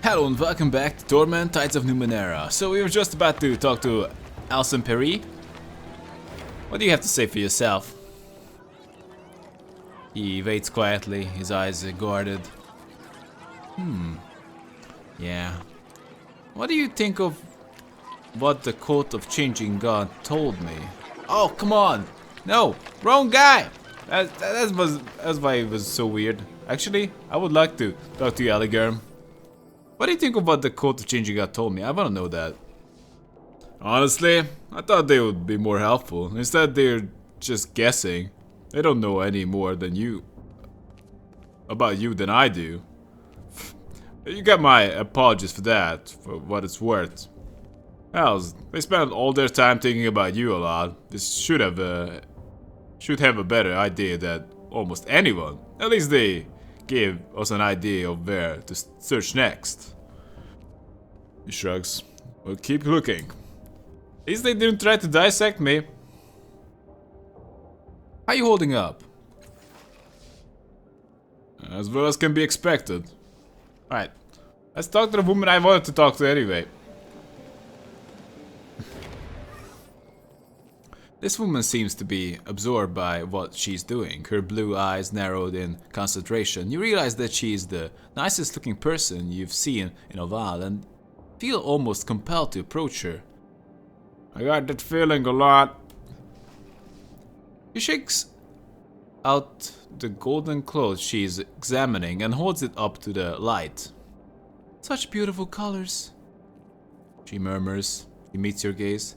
Hello and welcome back to Torment, Tides of Numenera. So we were just about to talk to Alson Perry. What do you have to say for yourself? He waits quietly, his eyes guarded. Yeah. What do you think of what the Court of Changing God told me? Oh, come on! No! Wrong guy! That's why it was so weird. Actually, I would like to talk to you, Alliger. What do you think of what the Court of Changing God told me? I wanna know that. Honestly, I thought they would be more helpful. Instead, they're just guessing. They don't know any more than you about you than I do. You got my apologies for that, for what it's worth. Hells, they spent all their time thinking about you a lot. This should have a better idea than almost anyone. At least they gave us an idea of where to search next. He shrugs. We'll keep looking. At least they didn't try to dissect me. How you holding up? As well as can be expected. Alright. Let's talk to the woman I wanted to talk to anyway. This woman seems to be absorbed by what she's doing. Her blue eyes narrowed in concentration. You realize that she's the nicest looking person you've seen in a while and feel almost compelled to approach her. I got that feeling a lot. She shakes out the golden cloth she's examining and holds it up to the light. Such beautiful colors, she murmurs. She meets your gaze.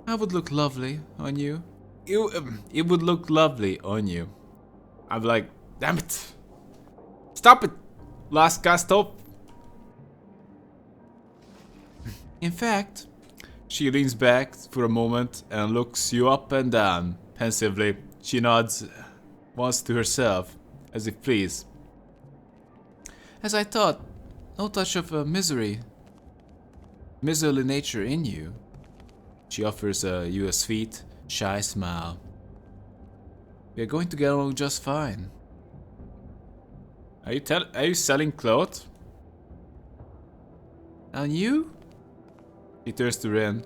I would look lovely on you. It would look lovely on you. I'm like, damn it. Stop it. Last guy, stop. In fact, she leans back for a moment and looks you up and down. Pensively, she nods once to herself, as if pleased. As I thought, no touch of miserly nature in you. She offers you a sweet, shy smile. We are going to get along just fine. Are you selling clothes? And you? He turns to Rin,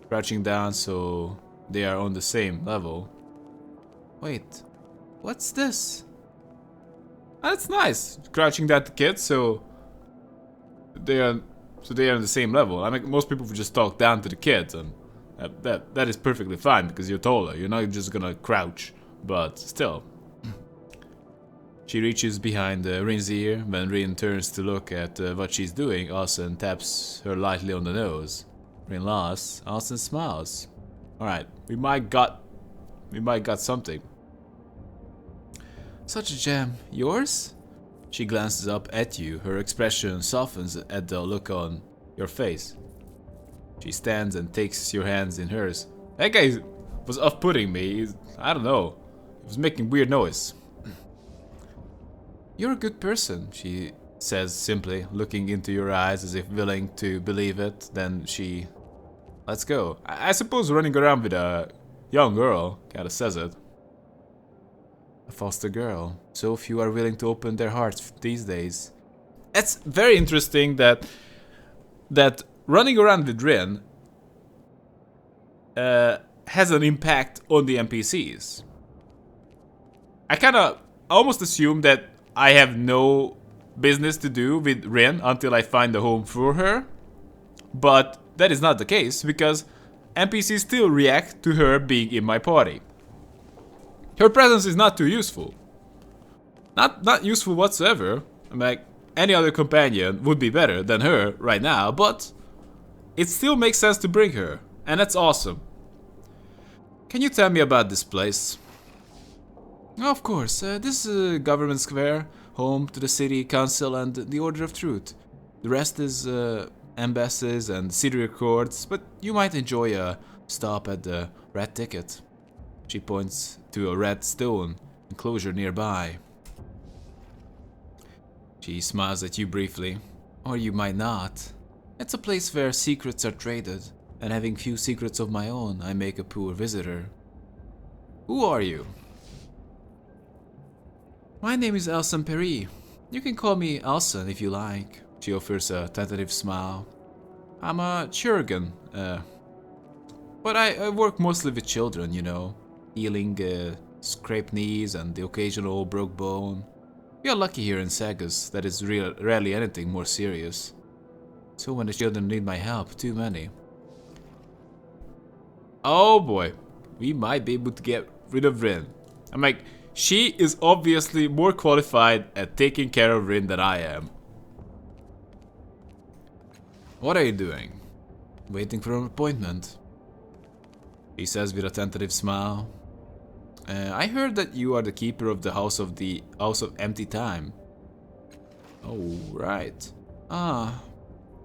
crouching down so they are on the same level. Wait, what's this? That's nice. Crouching down to kids, so they are on the same level. I mean, most people would just talk down to the kids, and that is perfectly fine because you're taller. You're not just gonna crouch, but still. She reaches behind Rin's ear. When Rin turns to look at what she's doing, Alson taps her lightly on the nose. Rin laughs. Alson smiles. All right, we might got something. Such a gem. Yours? She glances up at you. Her expression softens at the look on your face. She stands and takes your hands in hers. That guy was off-putting me. I don't know. He was making weird noise. You're a good person, she says simply, looking into your eyes as if willing to believe it. Then she lets go. I suppose running around with a young girl kinda says it. A foster girl. So few are willing to open their hearts these days. It's very interesting that running around with Rin has an impact on the NPCs. I almost assume that I have no business to do with Rin until I find a home for her. But that is not the case because NPCs still react to her being in my party. Her presence is not too useful. Not useful whatsoever. I'm like, any other companion would be better than her right now, but it still makes sense to bring her, and that's awesome. Can you tell me about this place? Of course, this is Government Square, home to the City Council and the Order of Truth. The rest is embassies and city records, but you might enjoy a stop at the Red Ticket. She points to a red stone enclosure nearby. She smiles at you briefly, or you might not. It's a place where secrets are traded, and having few secrets of my own, I make a poor visitor. Who are you? My name is Alson Perry. You can call me Alson if you like. She offers a tentative smile. I'm a chirurgeon, but I work mostly with children, you know, healing scraped knees and the occasional broke bone. We are lucky here in Sagus that it's rarely anything more serious. So when the children need my help, too many. Oh boy, we might be able to get rid of Rin. I'm like, she is obviously more qualified at taking care of Rin than I am. What are you doing? Waiting for an appointment. He says with a tentative smile. I heard that you are the keeper of the House of Empty Time. Oh, right. Ah.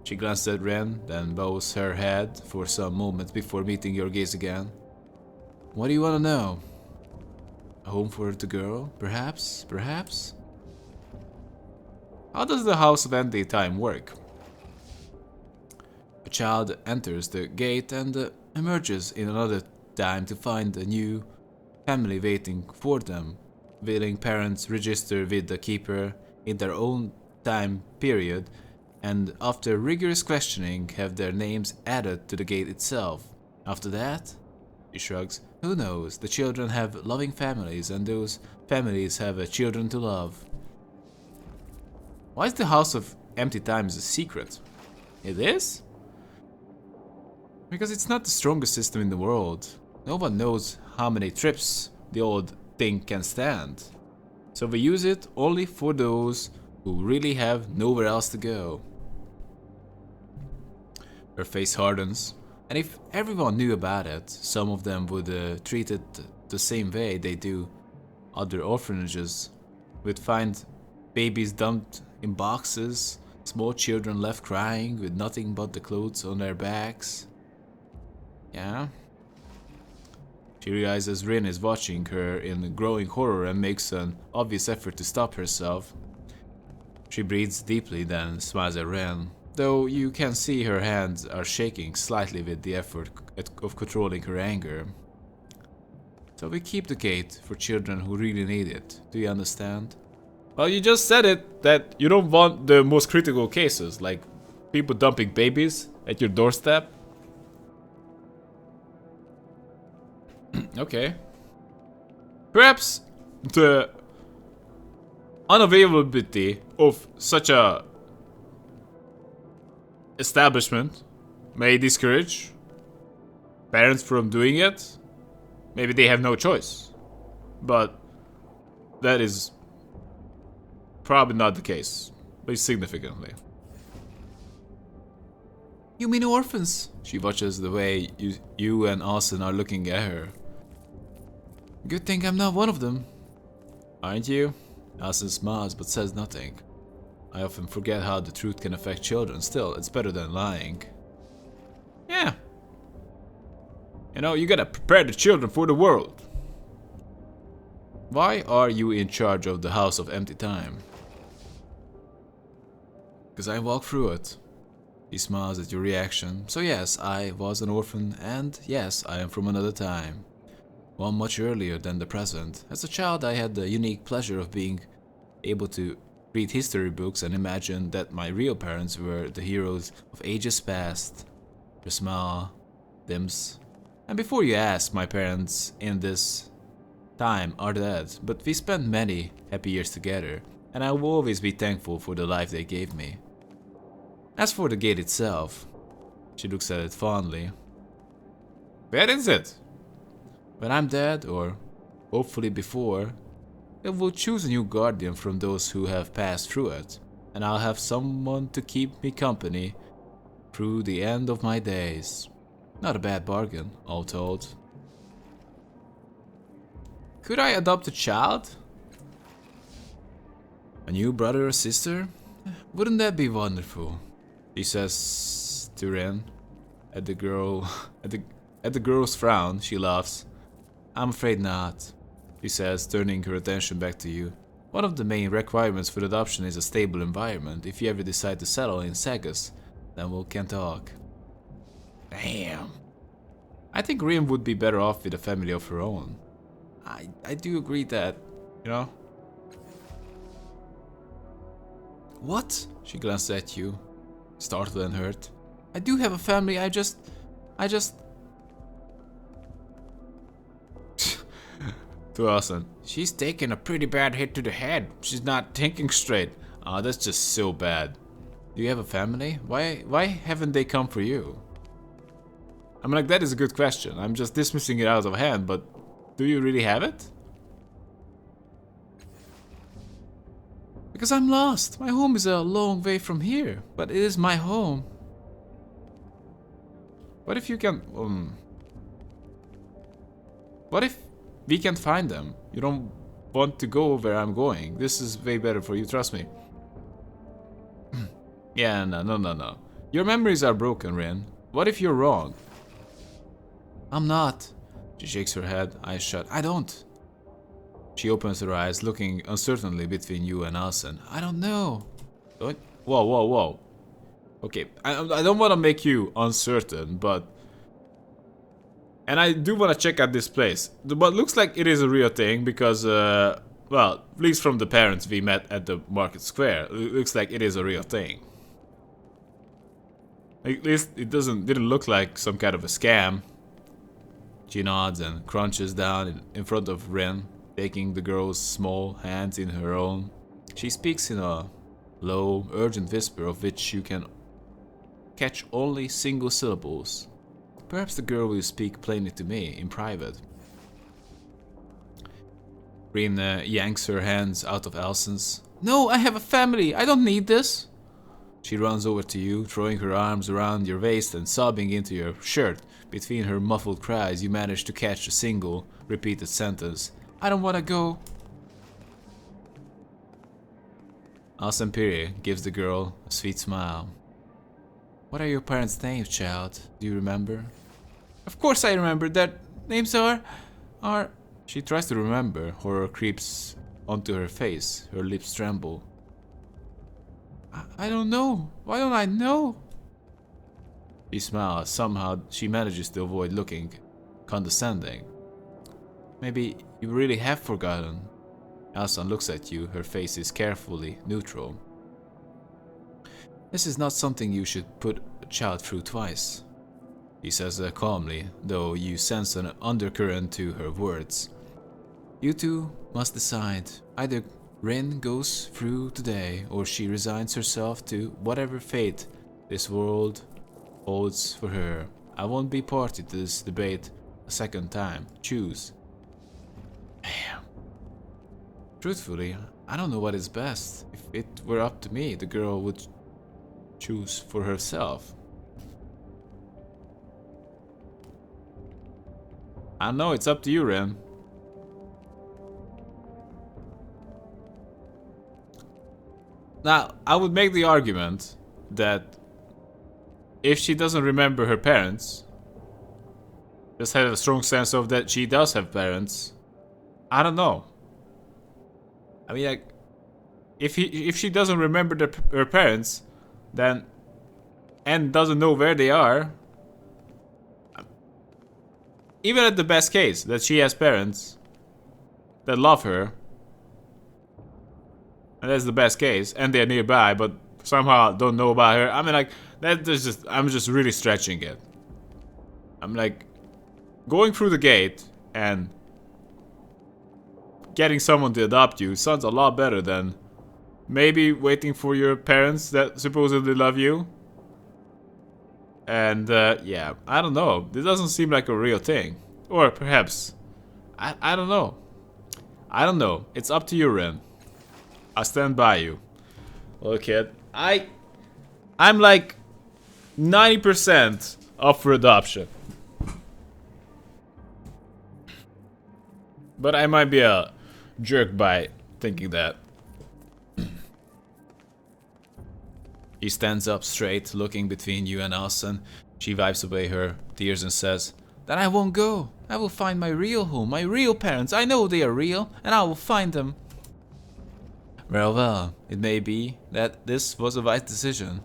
She glanced at Ren, then bows her head for some moments before meeting your gaze again. What do you want to know? A home for the girl? Perhaps? Perhaps? How does the House of Empty Time work? A child enters the gate and emerges in another time to find a new family waiting for them. Willing parents register with the keeper in their own time period and after rigorous questioning have their names added to the gate itself. After that, he shrugs, who knows, the children have loving families and those families have children to love. Why is the House of Empty Times a secret? It is? Because it's not the strongest system in the world. No one knows how many trips the old thing can stand. So we use it only for those who really have nowhere else to go. Her face hardens, and if everyone knew about it, some of them would treat it the same way they do other orphanages. We'd find babies dumped in boxes, small children left crying with nothing but the clothes on their backs. Yeah? She realizes Rin is watching her in growing horror and makes an obvious effort to stop herself. She breathes deeply, then smiles at Rin, though you can see her hands are shaking slightly with the effort of controlling her anger. So we keep the gate for children who really need it, do you understand? Well, you just said it, that you don't want the most critical cases, like people dumping babies at your doorstep. Okay. Perhaps the unavailability of such a establishment may discourage parents from doing it. Maybe they have no choice. But that is probably not the case, at least significantly. You mean orphans? She watches the way you and Austin are looking at her. Good thing I'm not one of them. Aren't you? Austin smiles but says nothing. I often forget how the truth can affect children. Still, it's better than lying. Yeah. You know, you gotta prepare the children for the world. Why are you in charge of the House of Empty Time? Because I walk through it. He smiles at your reaction. So yes, I was an orphan, and yes, I am from another time. One much earlier than the present. As a child, I had the unique pleasure of being able to read history books and imagine that my real parents were the heroes of ages past. Your smile dims. And before you ask, my parents in this time are dead, but we spent many happy years together, and I will always be thankful for the life they gave me. As for the gate itself, she looks at it fondly. Where is it? When I'm dead, or hopefully before, it will choose a new guardian from those who have passed through it, and I'll have someone to keep me company through the end of my days. Not a bad bargain, all told. Could I adopt a child? A new brother or sister? Wouldn't that be wonderful? He says to Ren. At the girl's frown, she laughs. I'm afraid not, she says, turning her attention back to you. One of the main requirements for adoption is a stable environment. If you ever decide to settle in Sagus, then we can talk. Damn. I think Rim would be better off with a family of her own. I do agree that, you know. What? She glanced at you, startled and hurt. I do have a family, I just... To Alison. She's taken a pretty bad hit to the head. She's not thinking straight. Oh, that's just so bad. Do you have a family? Why haven't they come for you? I mean, like, that is a good question. I'm just dismissing it out of hand, but do you really have it? Because I'm lost. My home is a long way from here, but it is my home. What if you can... What if we can't find them? You don't want to go where I'm going. This is way better for you, trust me. Yeah, no. Your memories are broken, Rin. What if you're wrong? I'm not. She shakes her head, eyes shut. I don't. She opens her eyes, looking uncertainly between you and Alison. I don't know. Don't... Whoa. Okay, I don't want to make you uncertain, but... And I do want to check out this place. But looks like it is a real thing because, well, at least from the parents we met at the market square, it looks like it is a real thing. At least it didn't look like some kind of a scam. She nods and crunches down in front of Ren, taking the girl's small hands in her own. She speaks in a low, urgent whisper of which you can catch only single syllables. Perhaps the girl will speak plainly to me in private. Rin yanks her hands out of Alson's. No, I have a family. I don't need this. She runs over to you, throwing her arms around your waist and sobbing into your shirt. Between her muffled cries, you manage to catch a single, repeated sentence. I don't want to go. Alson Piri gives the girl a sweet smile. What are your parents' names, child? Do you remember? Of course I remember. Their names are... She tries to remember. Horror creeps onto her face. Her lips tremble. I don't know. Why don't I know? She smiles. Somehow she manages to avoid looking condescending. Maybe you really have forgotten. Alson looks at you. Her face is carefully neutral. This is not something you should put a child through twice. He says calmly, though you sense an undercurrent to her words. You two must decide. Either Rin goes through today, or she resigns herself to whatever fate this world holds for her. I won't be party to this debate a second time. Choose. Damn. Truthfully, I don't know what is best. If it were up to me, the girl would choose for herself. I know, it's up to you, Ren. Now, I would make the argument that if she doesn't remember her parents, just had a strong sense of that she does have parents, I don't know. I mean, like, if she doesn't remember her parents, then and doesn't know where they are, even at the best case that she has parents that love her, and that's the best case, and they're nearby, but somehow don't know about her. I mean, like, that's just, I'm just really stretching it. I'm like, going through the gate and getting someone to adopt you sounds a lot better than maybe waiting for your parents that supposedly love you. And yeah, I don't know. This doesn't seem like a real thing. Or perhaps, I don't know. I don't know. It's up to you, Ren. I stand by you. Look, kid, I'm like 90% up for adoption. But I might be a jerk by thinking that. He stands up straight, looking between you and Alson. She wipes away her tears and says, Then I won't go. I will find my real home, my real parents. I know they are real, and I will find them. Well, it may be that this was a wise decision.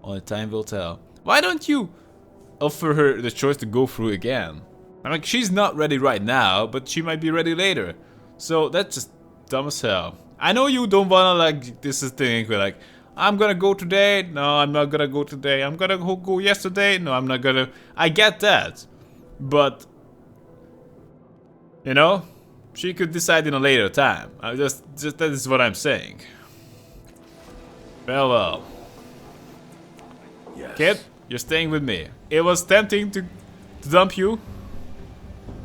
Only time will tell. Why don't you offer her the choice to go through again? I'm like, she's not ready right now, but she might be ready later. So that's just dumb as hell. I know you don't wanna, like, this is the thing where, like, I'm gonna go today. No, I'm not gonna go today. I'm gonna go yesterday. No, I'm not gonna. I get that. But, you know, she could decide in a later time. Just that is what I'm saying. Well. Yes. Kid, you're staying with me. It was tempting to dump you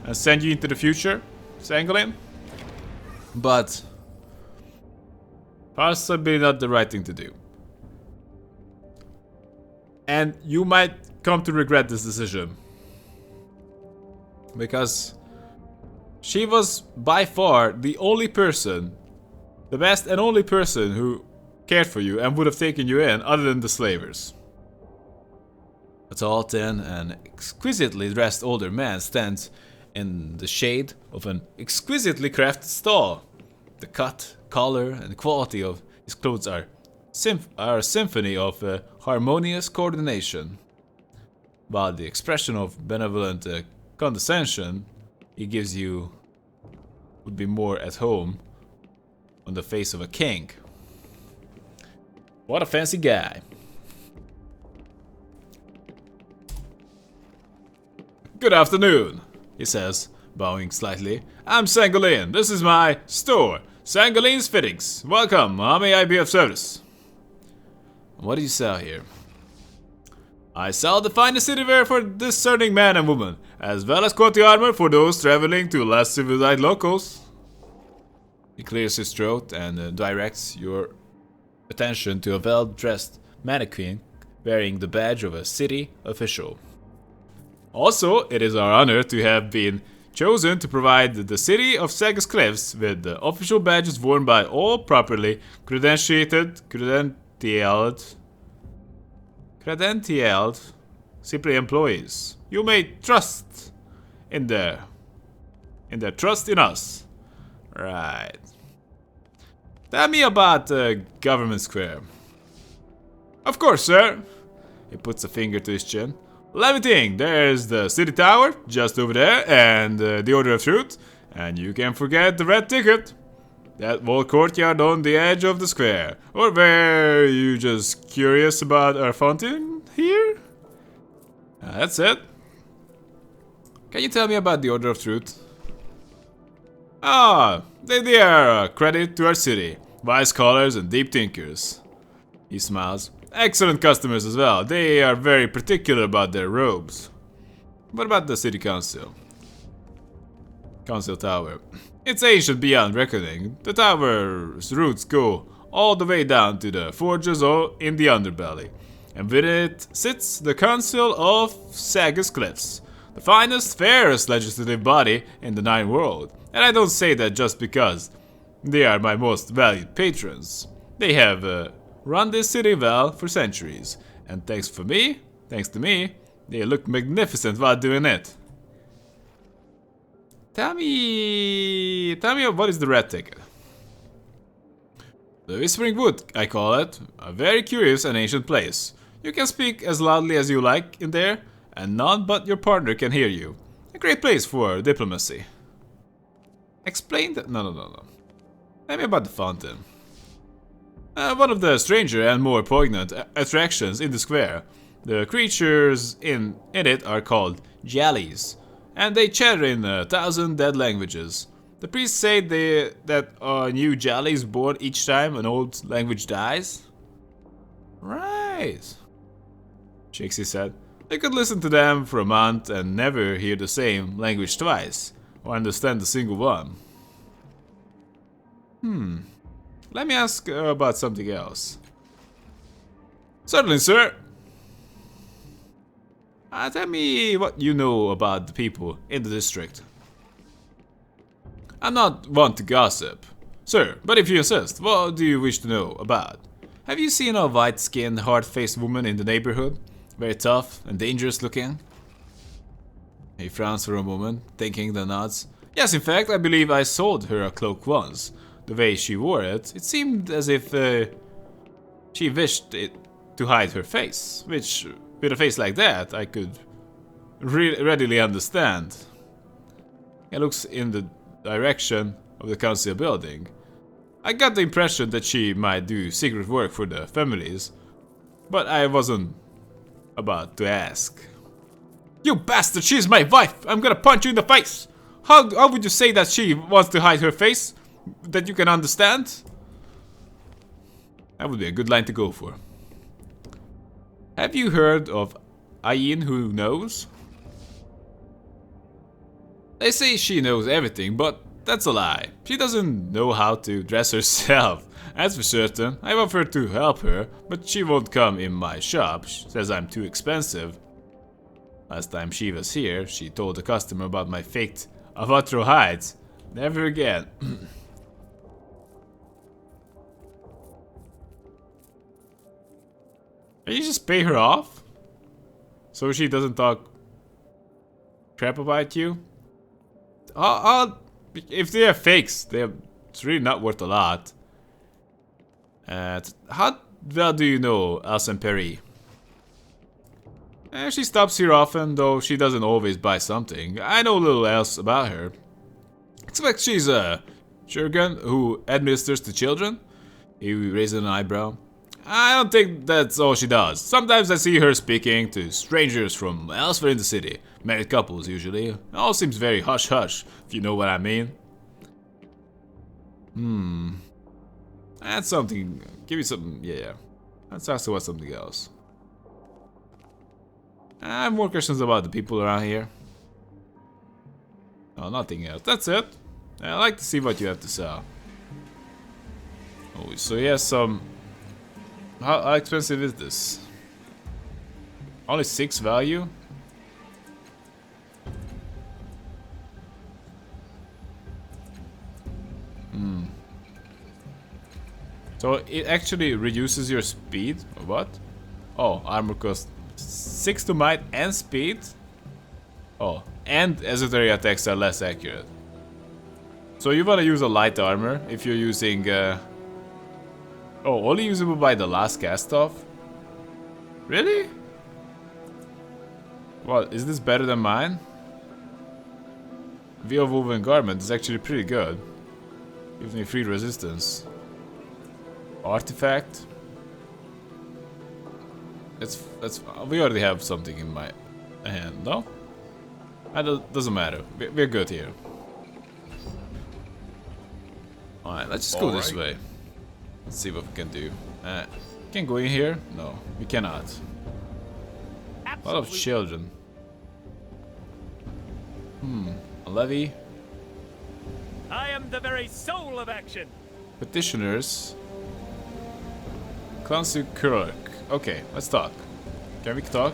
and send you into the future, Sangolin. But possibly not the right thing to do. And you might come to regret this decision. Because she was by far the only person, the best and only person who cared for you and would have taken you in other than the slavers. A tall, thin, and exquisitely dressed older man stands in the shade of an exquisitely crafted stall. The cut, color, and quality of his clothes are a symphony of harmonious coordination, while the expression of benevolent condescension he gives you would be more at home on the face of a king. What a fancy guy. Good afternoon, he says, bowing slightly. I'm Sangolin. This is my store, Sangolin's Fittings. Welcome. How may I be of service? What do you sell here? I sell the finest citywear for discerning man and woman, as well as quality armor for those traveling to less civilized locals. He clears his throat and directs your attention to a well-dressed mannequin wearing the badge of a city official. Also, it is our honor to have been chosen to provide the city of Sagus Cliffs with the official badges worn by all properly credentialed Cypri employees. You may trust in their trust in us. Right. Tell me about Government Square. Of course, sir. He puts a finger to his chin. Let me think. There's the city tower just over there, and the Order of Truth, and you can forget the red ticket. That walled courtyard on the edge of the square. Or were you just curious about our fountain here? That's it. Can you tell me about the Order of Truth? Ah, they are a credit to our city. Wise scholars and deep thinkers. He smiles. Excellent customers as well. They are very particular about their robes. What about the city council? Council tower. It's ancient beyond reckoning. The tower's roots go all the way down to the forges in the underbelly. And with it sits the Council of Sagus Cliffs. The finest, fairest legislative body in the Nine World. And I don't say that just because they are my most valued patrons. They have run this city well for centuries, and thanks to me, they look magnificent while doing it. Tell me what is the red ticket? The Whispering Wood, I call it. A very curious and ancient place. You can speak as loudly as you like in there, and none but your partner can hear you. A great place for diplomacy. Explain that. No. Tell me about the fountain. One of the stranger and more poignant attractions in the square. The creatures in it are called jellies, and they chatter in 1,000 dead languages. The priests say that a new jelly is born each time an old language dies. Right. Shakes his head. I could listen to them for a month and never hear the same language twice, or understand a single one. Let me ask about something else. Certainly, sir. Tell me what you know about the people in the district. I'm not one to gossip, sir, but if you insist, what do you wish to know about? Have you seen a white-skinned, hard-faced woman in the neighborhood? Very tough and dangerous looking? He frowns for a moment, thinking, then nods. Yes, in fact, I believe I sold her a cloak once. The way she wore it, it seemed as if she wished it to hide her face, which, with a face like that, I could readily understand. He looks in the direction of the council building. I got the impression that she might do secret work for the families, but I wasn't about to ask. You bastard, she's my wife! I'm gonna punch you in the face! How would you say that she wants to hide her face? That you can understand? That would be a good line to go for. Have you heard of Ayin who knows? They say she knows everything, but that's a lie. She doesn't know how to dress herself. That's for certain. I've offered to help her, but she won't come in my shop. She says I'm too expensive. Last time she was here, she told the customer about my faked Avatro hides. Never again. Can you just pay her off? So she doesn't talk crap about you? If they are fakes, it's really not worth a lot. How well do you know Alison Perry? She stops here often, though she doesn't always buy something. I know little else about her. Expect she's a Jurgen who administers to children? He raised an eyebrow. I don't think that's all she does. Sometimes I see her speaking to strangers from elsewhere in the city. Married couples, usually. It all seems very hush-hush, if you know what I mean. That's something. Give me something. Yeah. Let's ask about something else. I have more questions about the people around here. Oh, nothing else. That's it. I like to see what you have to sell. Oh, so he has some. How expensive is this? Only 6 value? So it actually reduces your speed? Or what? Oh, armor cost 6 to might and speed? Oh, and esoteric attacks are less accurate. So you wanna use a light armor if you're using oh, only usable by the last cast off? Really? Well, is this better than mine? Veil Woven Garment is actually pretty good. Gives me free resistance. Artifact. That's we already have something in my hand, no? Doesn't matter. We're good here. Alright, let's just go this way. Let's see what we can do. Can go in here? No, we cannot. A lot of children. A levy. I am the very soul of action. Petitioners. Clancy Kirk. Okay, let's talk. Can we talk?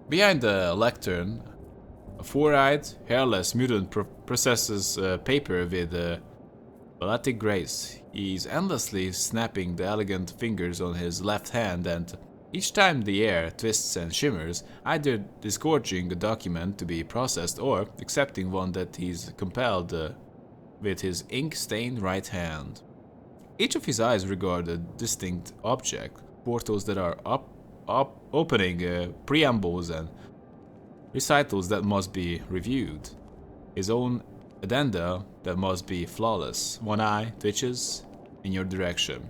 Behind the lectern, a four-eyed, hairless mutant processes paper with balletic grace. He's endlessly snapping the elegant fingers on his left hand, and each time the air twists and shimmers, either disgorging a document to be processed or accepting one that he's compelled with his ink-stained right hand. Each of his eyes regard a distinct object, portals that are opening, preambles and recitals that must be reviewed. His own addenda that must be flawless. One eye twitches in your direction.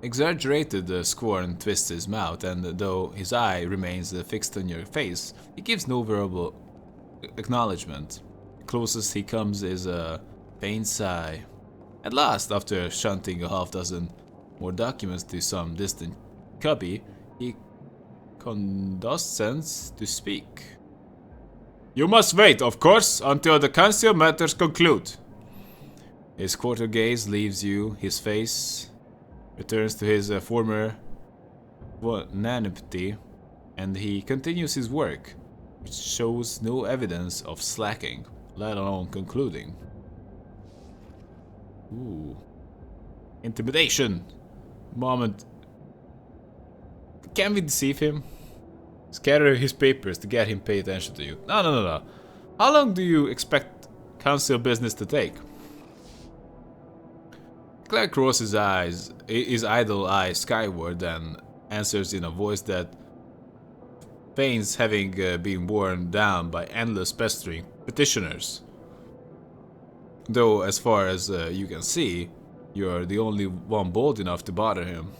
Exaggerated scorn twists his mouth, and though his eye remains fixed on your face, he gives no verbal acknowledgement. The closest he comes is a faint sigh. At last, after shunting a half-dozen more documents to some distant cubby, he condescends to speak. You must wait, of course, until the council matters conclude. His quarter gaze leaves you, his face returns to his former nanopty, and he continues his work, which shows no evidence of slacking, let alone concluding. Ooh. Intimidation! Moment. Can we deceive him? Scatter his papers to get him pay attention to you. No. How long do you expect council business to take? Claire crosses his idle eyes skyward and answers in a voice that feigns having been worn down by endless pestering petitioners. Though, as far as you can see, you're the only one bold enough to bother him.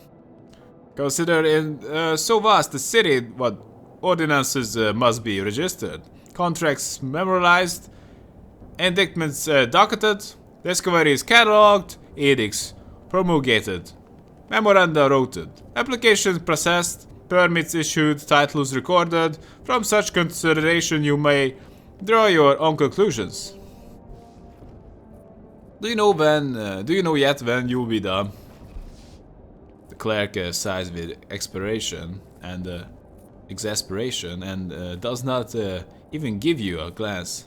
Consider in so vast a city what ordinances must be registered, contracts memorialized, indictments docketed, discoveries catalogued, edicts promulgated, memoranda wrote, applications processed, permits issued, titles recorded. From such consideration you may draw your own conclusions. Do you know yet when you will be done? The clerk sighs with exasperation and does not even give you a glance.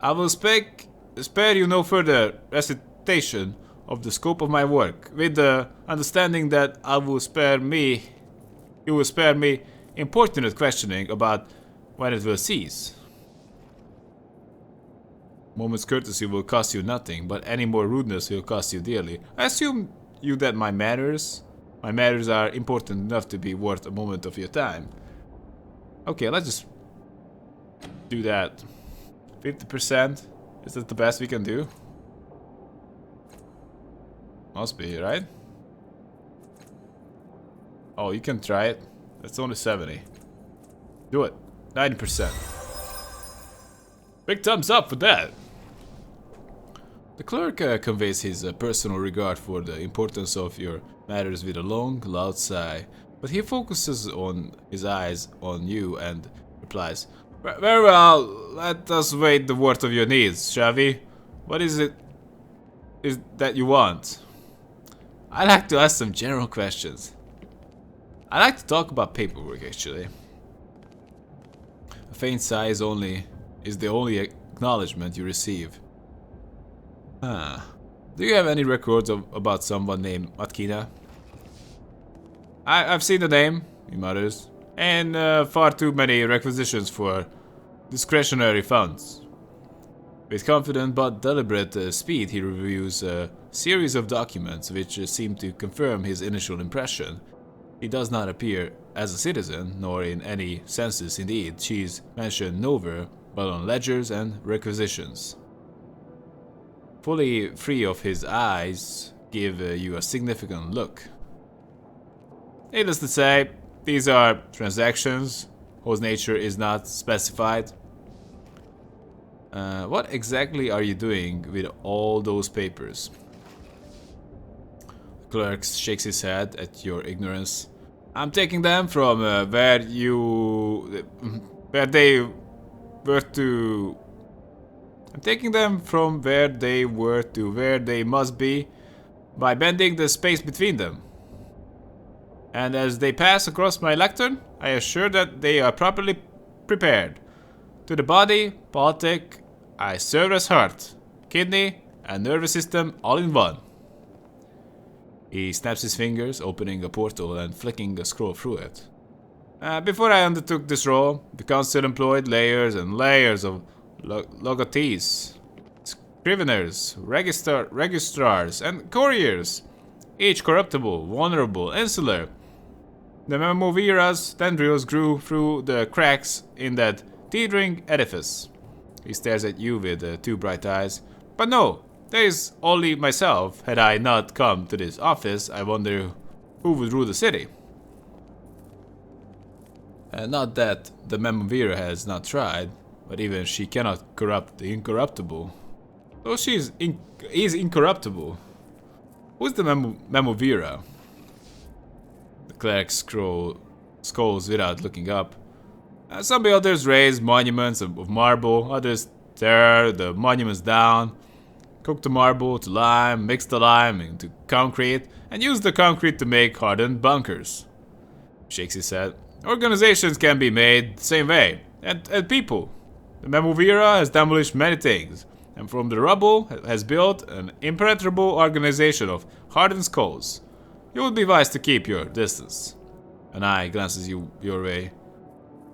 I will spare you no further recitation of the scope of my work, with the understanding that you will spare me importunate questioning about when it will cease. Moment's courtesy will cost you nothing, but any more rudeness will cost you dearly. I assume that my manners are important enough to be worth a moment of your time. Okay, let's just do that. 50%? Is that the best we can do? Must be, right? Oh, you can try it. That's only 70. Do it. 90%. Big thumbs up for that. The clerk conveys his personal regard for the importance of your matters with a long, loud sigh, but he focuses his eyes on you and replies, "Very well, let us wait the worth of your needs, shall we? What is that you want?" I like to ask some general questions. I like to talk about paperwork, actually. A faint sigh is the only acknowledgement you receive. Do you have any records about someone named Matkina? I've seen the name, he mutters, and far too many requisitions for discretionary funds. With confident but deliberate speed, he reviews a series of documents which seem to confirm his initial impression. He does not appear as a citizen, nor in any census indeed. She's mentioned nowhere but on ledgers and requisitions. Fully free of his eyes, give you a significant look. Needless to say, these are transactions whose nature is not specified. What exactly are you doing with all those papers? The clerk shakes his head at your ignorance. I'm taking them from where they were to where they must be by bending the space between them. And as they pass across my lectern, I assure that they are properly prepared. To the body, politic, I serve as heart, kidney, and nervous system all in one. He snaps his fingers, opening a portal and flicking a scroll through it. Before I undertook this role, the council employed layers and layers of logotees, scriveners, registrars, and couriers, each corruptible, vulnerable, insular. The Memovira's tendrils grew through the cracks in that teetering edifice. He stares at you with two bright eyes. But no, there is only myself. Had I not come to this office, I wonder who would rule the city. Not that the Memovira has not tried, but even she cannot corrupt the incorruptible. So she is incorruptible. Who's the Memovira? The cleric scolds without looking up. Some builders raise monuments of marble, others tear the monuments down, cook the marble to lime, mix the lime into concrete, and use the concrete to make hardened bunkers. Shakes his head. Organizations can be made the same way, and people. The Memovira has demolished many things, and from the rubble has built an impenetrable organization of hardened skulls. You would be wise to keep your distance. An eye glances your way.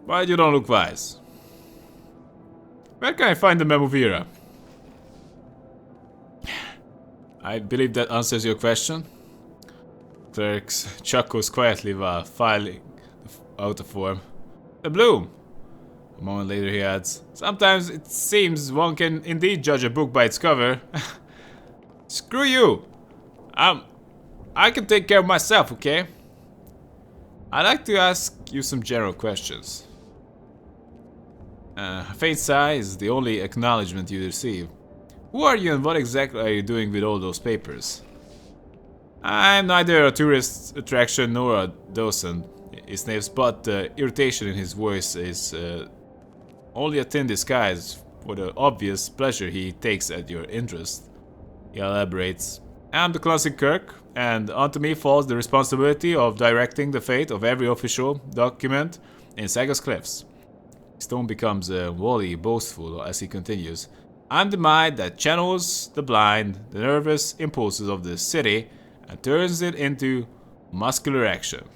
But you don't look wise. Where can I find the Memovira? I believe that answers your question. Cleric chuckles quietly while filing out of form. A bloom. A moment later he adds, sometimes it seems one can indeed judge a book by its cover. Screw you! I can take care of myself, okay? I'd like to ask you some general questions. A faint sigh is the only acknowledgement you receive. Who are you and what exactly are you doing with all those papers? I'm neither a tourist attraction nor a docent, he sniffs, but the irritation in his voice is only a thin disguise for the obvious pleasure he takes at your interest. He elaborates. I'm the classic Kirk, and onto me falls the responsibility of directing the fate of every official document in Saga's Cliffs. His tone becomes wholly boastful as he continues. I'm the mind that channels the blind, the nervous impulses of the city and turns it into muscular action.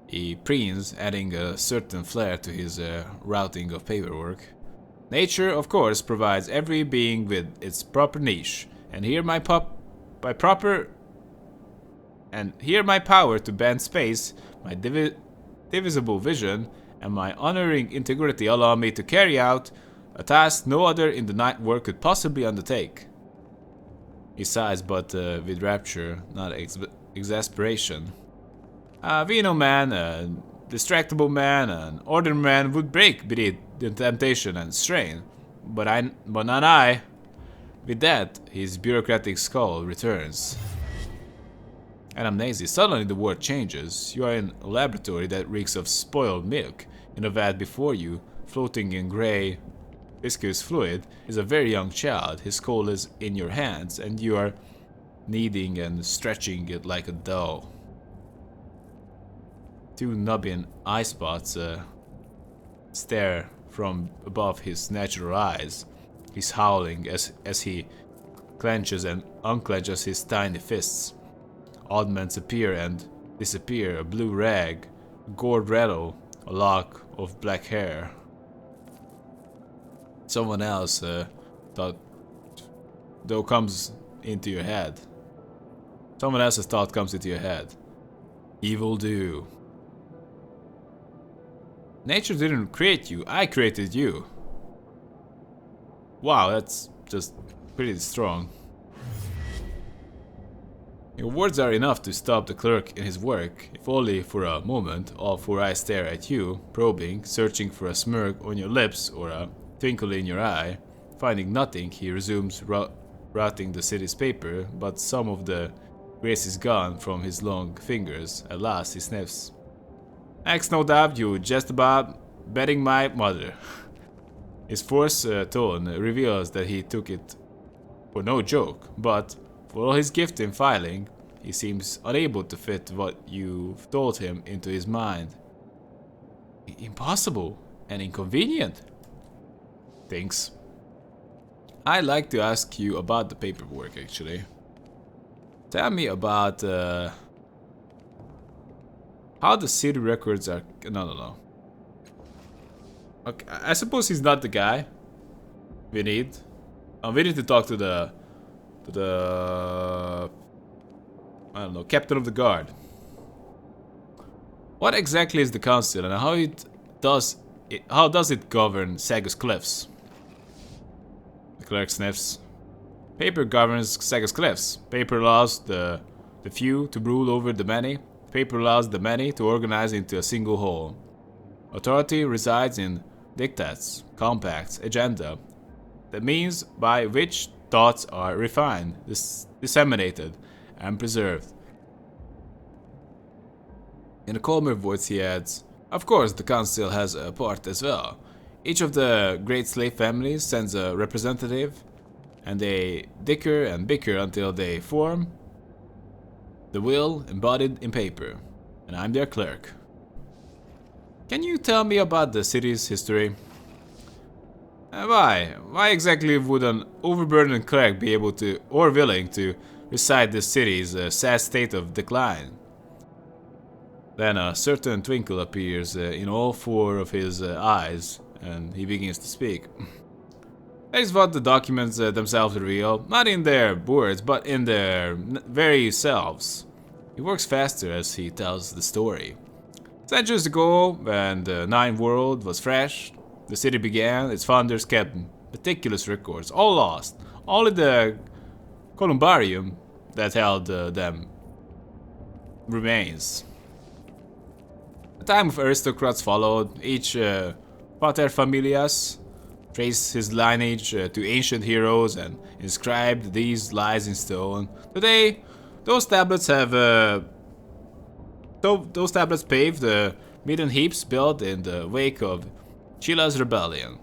He preens, adding a certain flair to his routing of paperwork. Nature, of course, provides every being with its proper niche, and here my power to bend space, my divisible vision, and my unerring integrity allow me to carry out a task no other in the night world could possibly undertake. He sighs, but with rapture, not exasperation. A venal man, a distractible man, an ordinary man would break beneath the temptation and strain, but not I. With that, his bureaucratic skull returns. And amnesia. Suddenly the word changes. You are in a laboratory that reeks of spoiled milk. In a vat before you, floating in grey, viscous fluid, is a very young child. His skull is in your hands, and you are kneading and stretching it like a dough. Two nubbin eye spots stare from above his natural eyes. He's howling as he clenches and unclenches his tiny fists. Oddments appear and disappear, a blue rag, a gourd rattle, a lock of black hair. Someone else thought though comes into your head. Someone else's thought comes into your head. Evil do. Nature didn't create you, I created you. Wow, that's just pretty strong. Your words are enough to stop the clerk in his work, if only for a moment. All four eyes stare at you, probing, searching for a smirk on your lips or a twinkle in your eye. Finding nothing, he resumes routing the city's paper, but some of the grace is gone from his long fingers. At last he sniffs. Next, no doubt, you just about betting my mother. His forced tone reveals that he took it for no joke, but for all his gift in filing, he seems unable to fit what you've told him into his mind. Impossible and inconvenient. Thinks. I'd like to ask you about the paperwork, actually. Tell me about how the city records are... No. Okay, I suppose he's not the guy we need. We need to talk to the I don't know, captain of the guard. What exactly is the council and how does it govern Saga's Cliffs? The clerk sniffs. Paper governs Saga's Cliffs. Paper allows the few to rule over the many. Paper allows the many to organize into a single whole. Authority resides in diktats, compacts, agenda, the means by which thoughts are refined, disseminated, and preserved. In a calmer voice he adds, of course the council has a part as well. Each of the great slave families sends a representative, and they dicker and bicker until they form the will embodied in paper, and I'm their clerk. Can you tell me about the city's history? Why? Why exactly would an overburdened clerk be able to, or willing to, recite the city's sad state of decline? Then a certain twinkle appears in all four of his eyes, and he begins to speak. That is what the documents themselves reveal, not in their words, but in their very selves. He works faster as he tells the story. Centuries ago, when the Nine World was fresh, the city began, its founders kept meticulous records, all lost. Only the columbarium that held them remains. A time of aristocrats followed, each paterfamilias traced his lineage to ancient heroes and inscribed these lies in stone. Today, those tablets paved the midden heaps built in the wake of Chila's rebellion.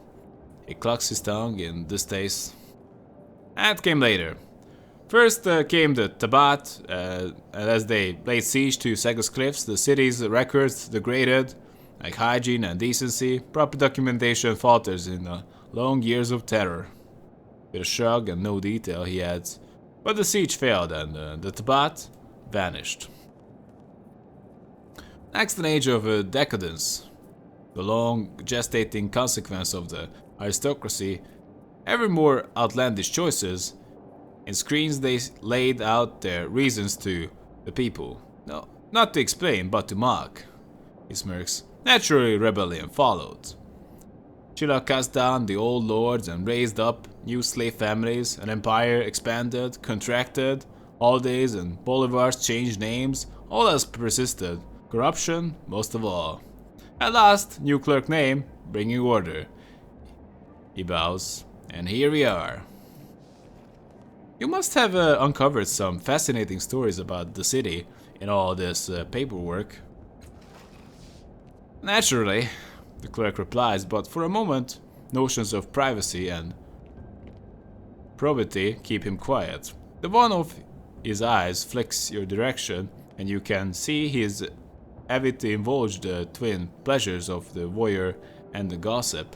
He clucks his tongue in distaste. That came later. First came the Tabat, and as they laid siege to Sega's cliffs, the city's records degraded, like hygiene and decency. Proper documentation falters in the long years of terror. With a shrug and no detail, he adds, but the siege failed and the Tabat vanished. Next, an age of decadence, the long gestating consequence of the aristocracy, ever more outlandish choices. In screens they laid out their reasons to the people. No, not to explain, but to mock. He smirks. Naturally, rebellion followed. Chila cast down the old lords and raised up new slave families. An empire expanded, contracted, holidays and boulevards changed names. All else persisted. Corruption, most of all. At last, new clerk name, bringing order. He bows, and here we are. You must have uncovered some fascinating stories about the city in all this paperwork. Naturally, the clerk replies, but for a moment, notions of privacy and probity keep him quiet. The one of his eyes flicks your direction, and you can see he is avid to indulge the twin pleasures of the voyeur and the gossip.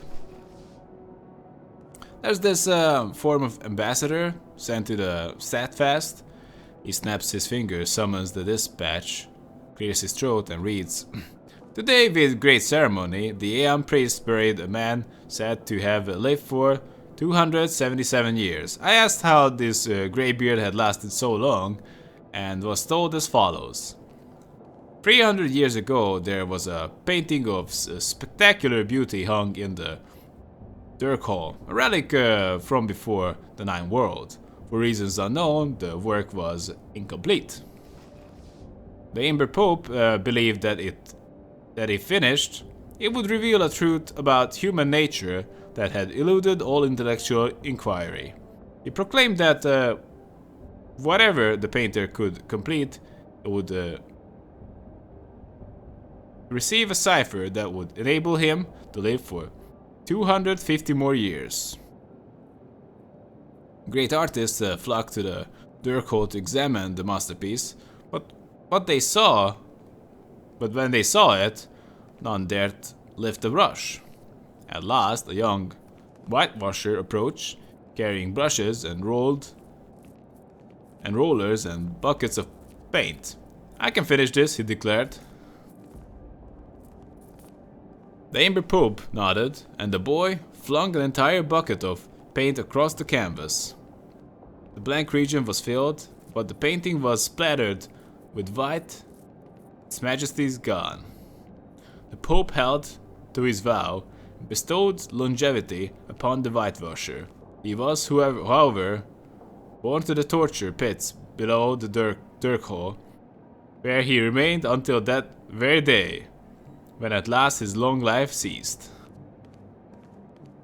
There's this form of ambassador sent to the Statfast. He snaps his fingers, summons the dispatch, clears his throat and reads, Today, with great ceremony, the Aeon priest buried a man said to have lived for 277 years. I asked how this greybeard had lasted so long, and was told as follows. 300 years ago, there was a painting of spectacular beauty hung in the Dirk Hall, a relic from before the Nine World. For reasons unknown, the work was incomplete. The Ember Pope believed that if finished, it would reveal a truth about human nature that had eluded all intellectual inquiry. He proclaimed that whatever the painter could complete, it would receive a cipher that would enable him to live for 250 more years. Great artists flocked to the Dirk Hall to examine the masterpiece, but when they saw it, none dared lift a brush. At last, a young whitewasher approached, carrying brushes and rollers and buckets of paint. I can finish this, he declared. The Ember Pope nodded, and the boy flung an entire bucket of paint across the canvas. The blank region was filled, but the painting was splattered with white. Its Majesty's gone. The Pope held to his vow and bestowed longevity upon the whitewasher. He was, however, born to the torture pits below the Dirk Hall, where he remained until that very day, when at last his long life ceased.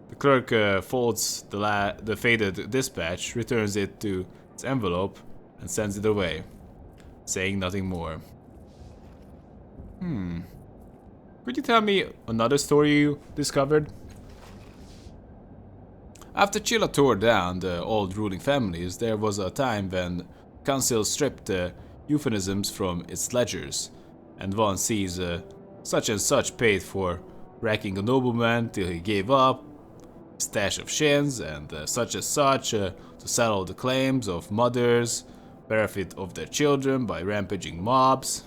The clerk folds the faded dispatch, returns it to its envelope, and sends it away, saying nothing more. Could you tell me another story you discovered? After Chila tore down the old ruling families, there was a time when council stripped the euphemisms from its ledgers, and one sees such and such paid for racking a nobleman till he gave up his stash of shins, and such as such to settle the claims of mothers, benefit of their children by rampaging mobs.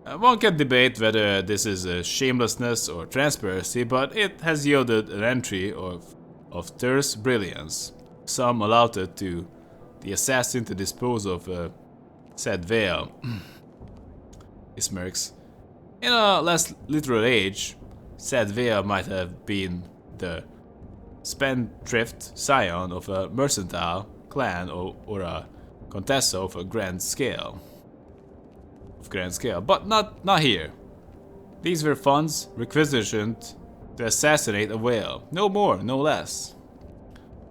One can debate whether this is shamelessness or transparency, but it has yielded an entry of terse brilliance. Some allotted to the assassin to dispose of said veil. He smirks. In a less literal age, said Vea might have been the spendthrift scion of a mercantile clan or a contessa of a grand scale. But not here. These were funds requisitioned to assassinate a whale. No more, no less.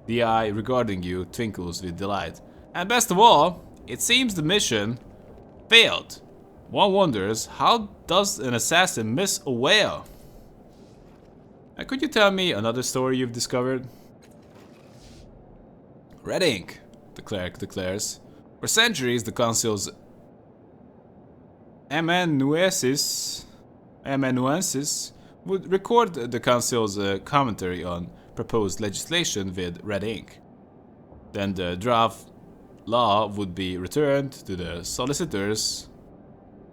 The eye regarding you twinkles with delight. And best of all, it seems the mission failed. One wonders, how does an assassin miss a whale? Could you tell me another story you've discovered? Red ink, the cleric declares. For centuries, the council's amanuensis would record the council's commentary on proposed legislation with red ink. Then the draft law would be returned to the solicitors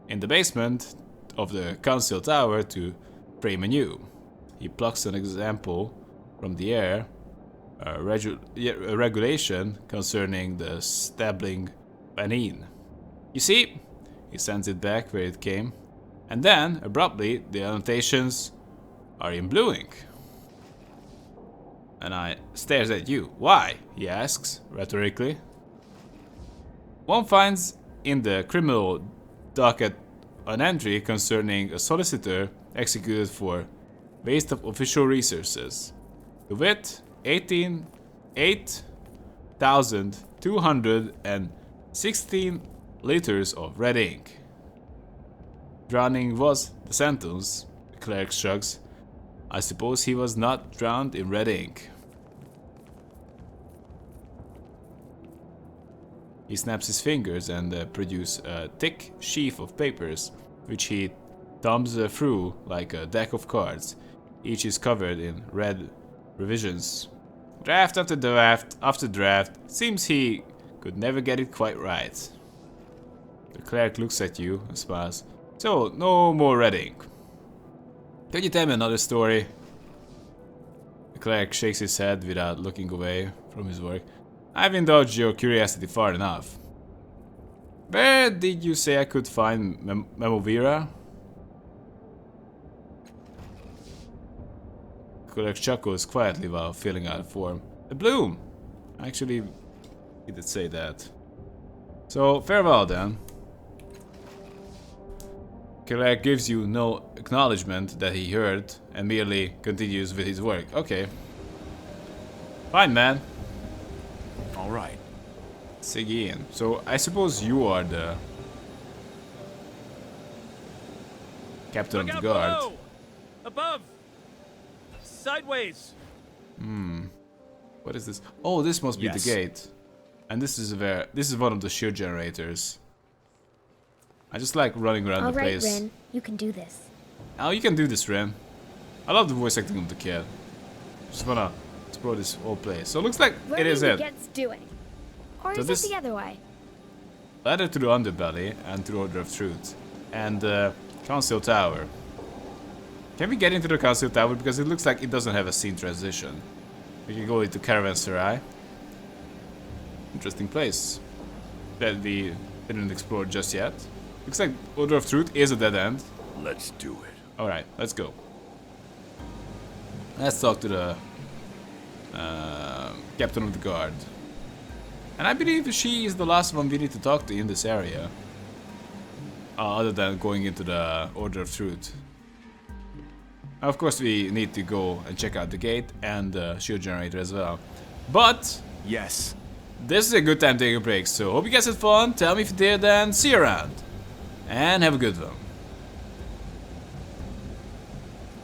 in the basement of the council tower to frame anew. He plucks an example from the air, a regulation concerning the stabling banine. You see, he sends it back where it came, and then, abruptly, the annotations are in blue ink. And I stares at you. Why? He asks, rhetorically. One finds in the criminal docket an entry concerning a solicitor executed for waste of official resources. To wit, 8,216 liters of red ink. Drowning was the sentence, the cleric shrugs. I suppose he was not drowned in red ink. He snaps his fingers and produces a thick sheaf of papers, which he thumbs through like a deck of cards. Each is covered in red revisions. Draft after draft after draft. Seems he could never get it quite right. The cleric looks at you and smiles. So, no more red ink. Can you tell me another story? The cleric shakes his head without looking away from his work. I've indulged your curiosity far enough. Where did you say I could find Memovira? Cleric chuckles quietly while filling out a form. A bloom! Actually, he did say that. So, farewell then. Cleric gives you no acknowledgement that he heard and merely continues with his work. Okay. Fine, man. Alright. Sigyn. So, I suppose you are the captain Look of out the guard. below! Above! Sideways! What is this? Oh, this must be Yes. the gate. And this is one of the shield generators. I just like running around All the right, place. Rin, you can do this. Oh, you can do this, Ren. I love the voice acting of the kid. Just wanna explore this whole place. So it looks like it is it. Gets doing. Or So is this- it the other way? Ladder to the underbelly and to the Order of Truth. And Council Tower. Can we get into the Council Tower? Because it looks like it doesn't have a scene transition. We can go into Caravanserai. Interesting place. That we didn't explore just yet. Looks like Order of Truth is a dead end. Let's do it. Alright, let's go. Let's talk to the captain of the guard. And I believe she is the last one we need to talk to in this area. Other than going into the Order of Truth. Of course we need to go and check out the gate and the shield generator as well. But Yes. this is a good time to take a break, so hope you guys had fun. Tell me if you did and see you around. And have a good one.